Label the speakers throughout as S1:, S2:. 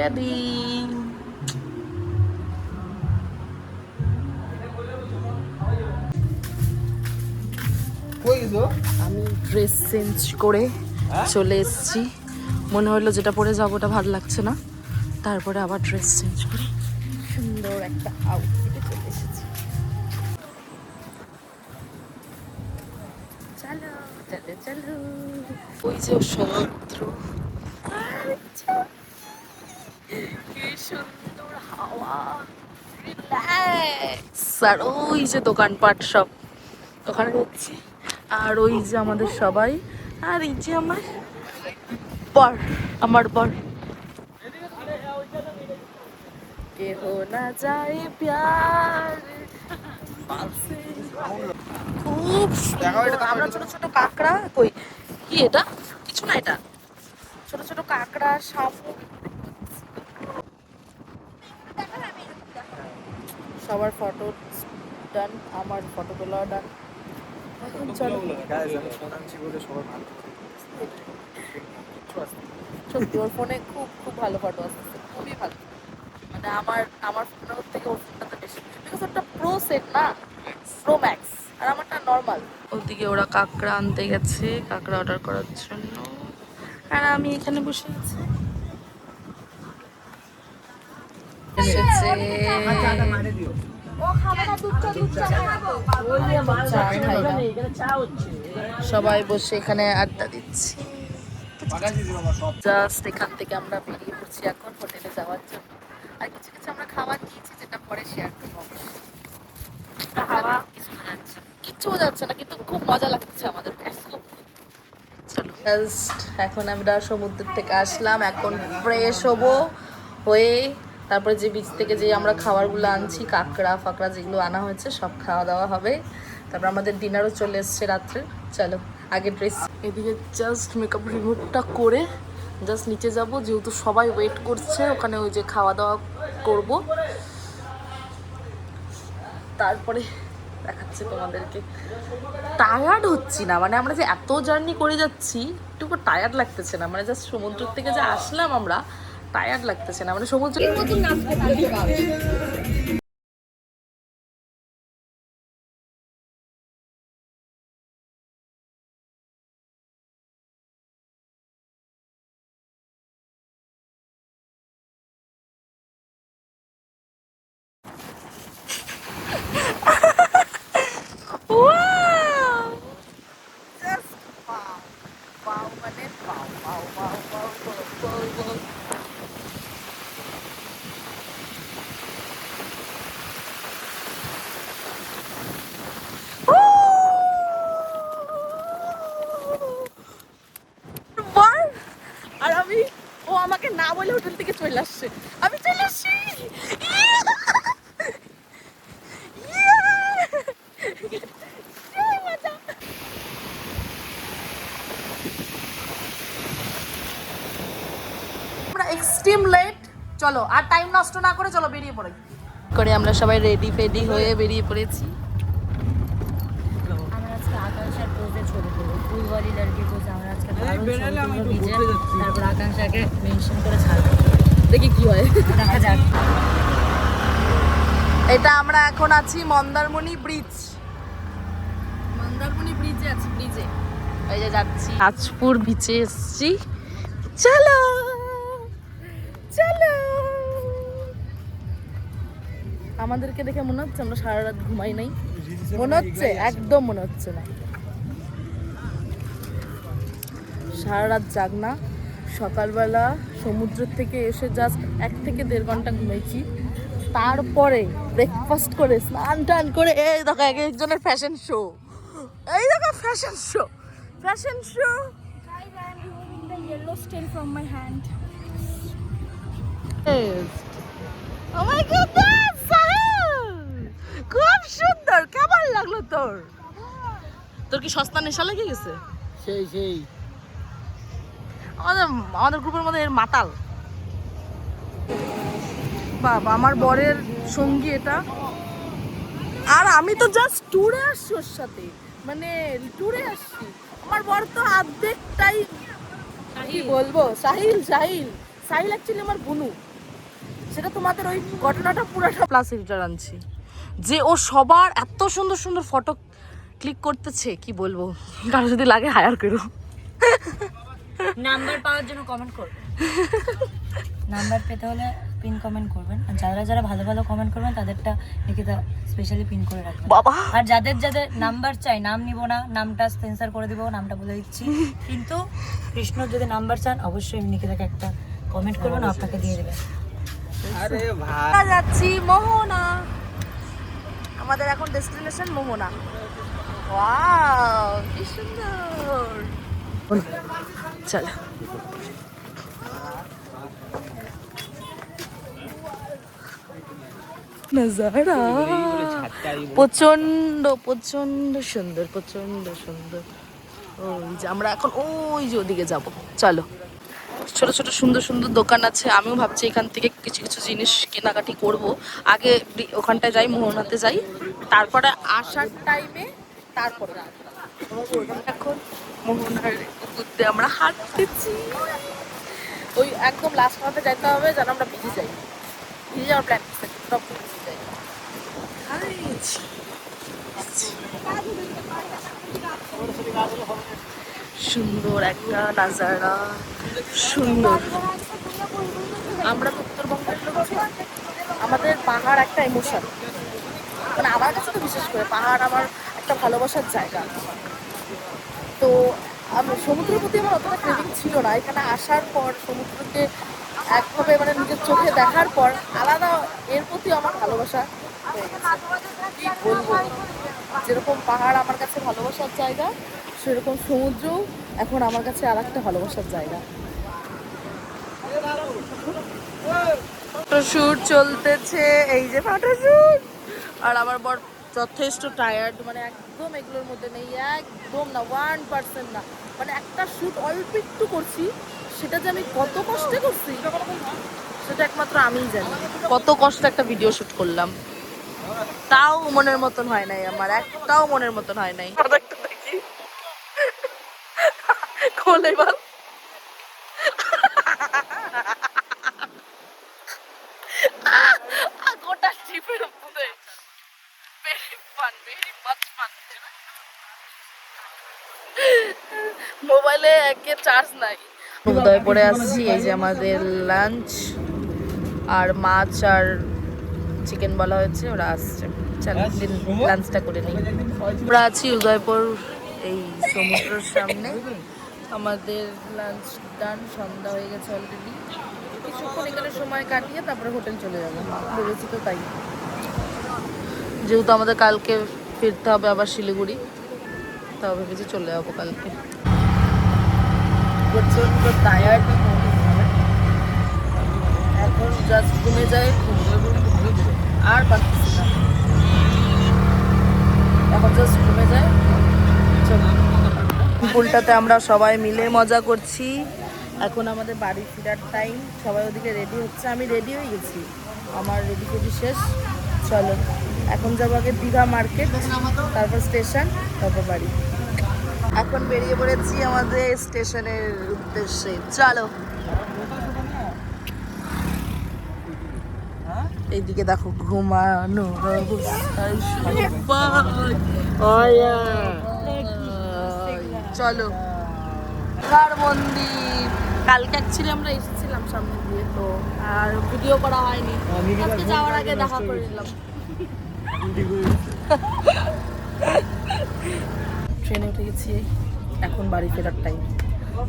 S1: আমি dress change করে চলে এসেছি। মনে হলো যেটা পরে যাবো ওটা ভালো লাগছে না, তারপরে আবার ড্রেস চেঞ্জ করে সুন্দর একটা আউটফিটে চলে এসেছি। চলো চলো চলো, ওই যে সমুদ্র, কি সুন্দর হাওয়া, রিল্যাক্স। আর ওই যে দোকানপাট সব ওখানে যাচ্ছি, আর ওই যে আমাদের সবাই, আর এই যে আমার বর কেহ না যায় প্যার। খুব সুন্দর। আমরা ছোট ছোট কাঁকড়া, কই কি এটা, কিছু না, এটা ছোট ছোট কাঁকড়া, শামুক, সবার ফটো ডান, আমার ফটো তোলা ডান। এখন চলো, সত্যি ওর ফোনে খুব খুব ভালো ফটো আসতেছে, খুবই ভালো। মানে আমার ফোনের থেকে ওর ফোনটাতে বেশি, বিকজ ওটা প্রো সেট না, প্রো ম্যাক্স, আর আমারটা নর্মাল। ওদিকে ওরা কাঁকড়া আনতে গেছে, কাঁকড়া অর্ডার করার জন্য, আর আমি এখানে বসে আছি। এসেছে সবাই বসে এখানে আড্ডা দিচ্ছি। জাস্ট এখান থেকে আমরা বেরিয়ে পড়ছি এখন হোটেলে যাওয়ার জন্য। আর কিছু কিছু আমরা খাবার নিয়েছি, যেটা পরে শেয়ার করবো। কিচ্ছু যাচ্ছে না, কিন্তু খুব মজা লাগছে আমাদের। চলো জাস্ট এখন আমরা সমুদ্র থেকে আসলাম, এখন ফ্রেশ হবো, হয়ে তারপরে যে বিচ থেকে যে আমরা খাবারগুলো আনছি, কাঁকড়া ফাকড়া যেগুলো আনা হয়েছে সব খাওয়া দাওয়া হবে। তারপর আমাদের ডিনারও চলে এসছে রাত্রে। চলো আগে ড্রেস, এদিকে জাস্ট মেকআপ রিমুভটা করে জাস্ট নিচে যাব, যেহেতু সবাই ওয়েট করছে ওখানে, ওই যে খাওয়া দাওয়া করব, তারপরে দেখাচ্ছি তোমাদেরকে। টায়ার্ড হচ্ছি না, মানে আমরা যে এত জার্নি করে যাচ্ছি একটু টায়ার্ড লাগতেছে না, মানে জাস্ট সমুদ্র থেকে যে আসলাম আমরা, টায়ার্ড লাগতেছে না, মানে সমুদ্র আর আমি, ও আমাকে না বলে হোটেল থেকে চলে আসছে, আমি চলে আসছি। আমরা এক্সট্রিম লেট, চলো আর টাইম নষ্ট না করে চলো বেরিয়ে পড়ি করে। আমরা সবাই রেডি ফেডি হয়ে বেরিয়ে পড়েছি।
S2: আমরা আজকে আকাঙ্ক্ষার পোজে ছবি করবো, ফুলওয়ালি লড়কি পোজে। আমরা আজকে তারপর আকাঙ্ক্ষাকে মেনশন করে ছাড়বো,
S1: দেখি কি হয়,
S2: দেখা যাক।
S1: এটা আমরা এখন আছি মন্দারমণি ব্রিজ, মন্দারমণি ব্রিজে আছি, ব্রিজে এই যে যাচ্ছি, তাজপুর বিচে এসছি। চলো চলো, আমাদেরকে দেখে মনে হচ্ছে আমরা সারা রাত ঘুমাই নাই, মনে হচ্ছে একদম মনে হচ্ছে না, সারা রাত জাগনা। সকালবেলা সমুদ্র থেকে এসে জাস্ট 1 থেকে 1.5 ঘন্টা ঘুমাইছি, তারপরে ব্রেকফাস্ট করে স্নান টান করে এই দেখো এক একজনের ফ্যাশন শো, এই দেখো fashion show, fashion show.
S2: Guys, I am removing the yellow stain from my hand.
S1: Oh my goodness, সাহেল খুব সুন্দর, কেমন লাগলো তোর? তোর কি সস্তা নেশা লেগে গেছে?
S2: সেই
S1: আমাদের গ্রুপের মধ্যে এর মাতাল। বাবা আমার বরের সঙ্গী এটা, আর আমি তো জাস্ট ট্যুরে আসছি ওর সাথে, মানে ট্যুরে আসছি। আমার বর তো অর্ধেকটাই কি বলবো, সাহিল সাহিল সাহিল অ্যাকচুয়ালি আমার বুনু, সেটা তোমাদের ওই ঘটনাটা পুরোটা প্লাস এডিটার আনছি, যে ও সবার এত সুন্দর সুন্দর ফটো ক্লিক করতেছে, কি বলবো। কারো যদি লাগে হায়ার করো।
S2: নাম্বার পাওয়ার জন্য কমেন্ট করবেন, নাম্বার পেতে হলে পিন কমেন্ট করবেন, আর যারা যারা ভালো ভালো কমেন্ট করবেন তাদেরটা নিকিতা স্পেশালি পিন করে রাখবেন।
S1: বাবা,
S2: আর যাদের যাদের নাম্বার চাই, নাম নিব না, নামটা সেন্সর করে দিব, নামটা বলে দিচ্ছি, কিন্তু কৃষ্ণর যদি নাম্বার চান অবশ্যই নিকিতাকে একটা কমেন্ট করবেন, আপনাকে দিয়ে দেবেন।
S3: আরে ভাই
S1: যাচ্ছি মোহনা, আমাদের এখন ডেস্টিনেশন মোহনা। ওয়াও কি সুন্দর। চলো নজারা প্রচন্ড প্রচন্ড সুন্দর, প্রচন্ড সুন্দর। ওই যে আমরা এখন ওই যে ওদিকে যাব। চলো, ছোট ছোট সুন্দর সুন্দর দোকান আছে। আমিও ভাবছি এখান থেকে কিছু কিছু জিনিস কেনাকাটি করব। আগে ওখানটায় যাই, মোহনাতে যাই, তারপরে আসার টাইমে তারপরে এখন মোহনার উদ্দে আমরা হাঁটতেছি। ওই একদম লাস্ট মাঠে যাইতে হবে যেন আমরা ভিজে যাই, ভিজে যাওয়ার প্ল্যান করতে সব ভিজে যাই। সুন্দর একটা নাজারা, সুন্দর। আমরা তো উত্তরবঙ্গের লোক, আমাদের পাহাড় একটা ইমোশন, মানে আমার কাছে তো বিশেষ করে পাহাড় আমার একটা ভালোবাসার জায়গা। তো আমি সমুদ্রের প্রতি আমার অতটা ক্রেভিং ছিল না, এখানে আসার পর সমুদ্রকে একভাবে মানে নিজের চোখে দেখার পর আলাদা এর প্রতি আমার ভালোবাসা হয়ে গেছে। কি বলবো, যেরকম পাহাড় আমার কাছে ভালোবাসার জায়গা, সেরকম সমুদ্রও এখন আমার কাছে আর একটা ভালোবাসার জায়গা। ফটোশুট চলতেছে, এই যে ফটোশুট। আর আমার বর যথেষ্ট টায়ার্ড, মানে একদম এগুলোর মধ্যে নেই, একদম না, 1% না। মানে একটা শ্যুট অল্প একটু করছি, সেটা যে আমি কত কষ্টে করছি সেটা একমাত্র আমিই জানি। কত কষ্ট একটা ভিডিও শ্যুট করলাম, তাও মনের মতন হয় নাই আমার, একটাও মনের মতন হয় নাই। দেখি খোলে বল। গোটা ট্রিপের মধ্যে মোবাইলে একে চার্জ নাই। উদয় পরে আসছি, এই যে আমাদের লাঞ্চ, আর মাছ আর চিকেন বলা হয়েছে, ওরা আসছে। চল লাঞ্চটা করে নিই। আমরা আছি উদয়পুর এই সমুদ্রের সামনে, আমাদের লাঞ্চ ডান, সন্ধ্যা হয়ে গেছে অলরেডি। কিছুক্ষণ এখানে সময় কাটিয়ে তারপরে হোটেল চলে যাবো, ভেবেছি তো তাই। যেহেতু আমাদের কালকে ফিরতে হবে আবার শিলিগুড়ি, তাও ভেবেছি চলে যাবো কালকে। প্রচন্ড টায়ার্ড, এখন জাস্ট ঘুমে যায়, আর পারতেছি না, এখন জাস্ট ঘুমে যায়। পুলটাতে আমরা সবাই মিলে মজা করছি। এখন আমাদের বাড়ি ফেরার টাইম, সবাই ওদিকে রেডি হচ্ছে, আমি রেডি হয়ে গেছি, আমার রেডি ফেডি শেষ। চলো এখন যাবো আগে দীঘা মার্কেট, তারপর স্টেশন, তারপর বাড়ি। এখন বেরিয়ে পড়েছি আমাদের স্টেশনের উদ্দেশ্যে। চলো, এইদিকে দেখো ঘুমানো চলো কার মন্দির। কালকে অ্যাকচুয়ালি আমরা এসেছিলাম সামনে দিয়ে, তো আর ভিডিও করা হয়নি, আজকে যাওয়ার আগে দেখা করে নিলাম। ট্রেনে উঠে গেছি, এখন বাড়ি ফেরার টাইম।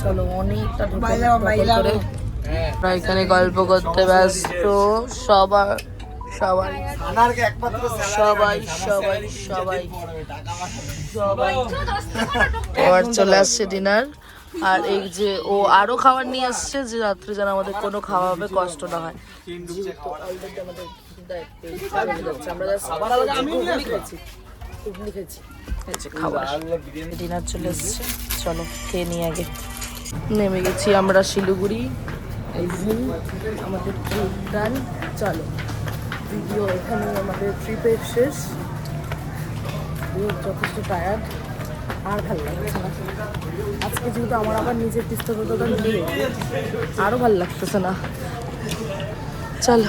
S1: চলো অনেকটা করে আমরা এখানে গল্প করতে ব্যস্ত, সবাই সবাই সবাই সবাই সবাই সবাই আবার চলে আসছে ডিনার। আর এই যে ও আরো খাবার নিয়ে আসছে, যে রাত্রে যেন আমাদের কোনো খাওয়া হবে কষ্ট না হয়। খাবার ডিনার চলে এসছে, চলো খেয়ে নিই আগে। নেমে গেছি আমরা শিলিগুড়ি, এই যে আমাদের ট্রিপ ডান। চলো ভিডিও এখানে আমাদের ট্রিপের শেষ। যথেষ্ট টায়ার্ড, আর ভালো লাগছে না আজকে, যেহেতু আমার আবার নিজের পৃষ্ঠপোষকতা নিয়ে আরও ভালো লাগতেছে না। চলো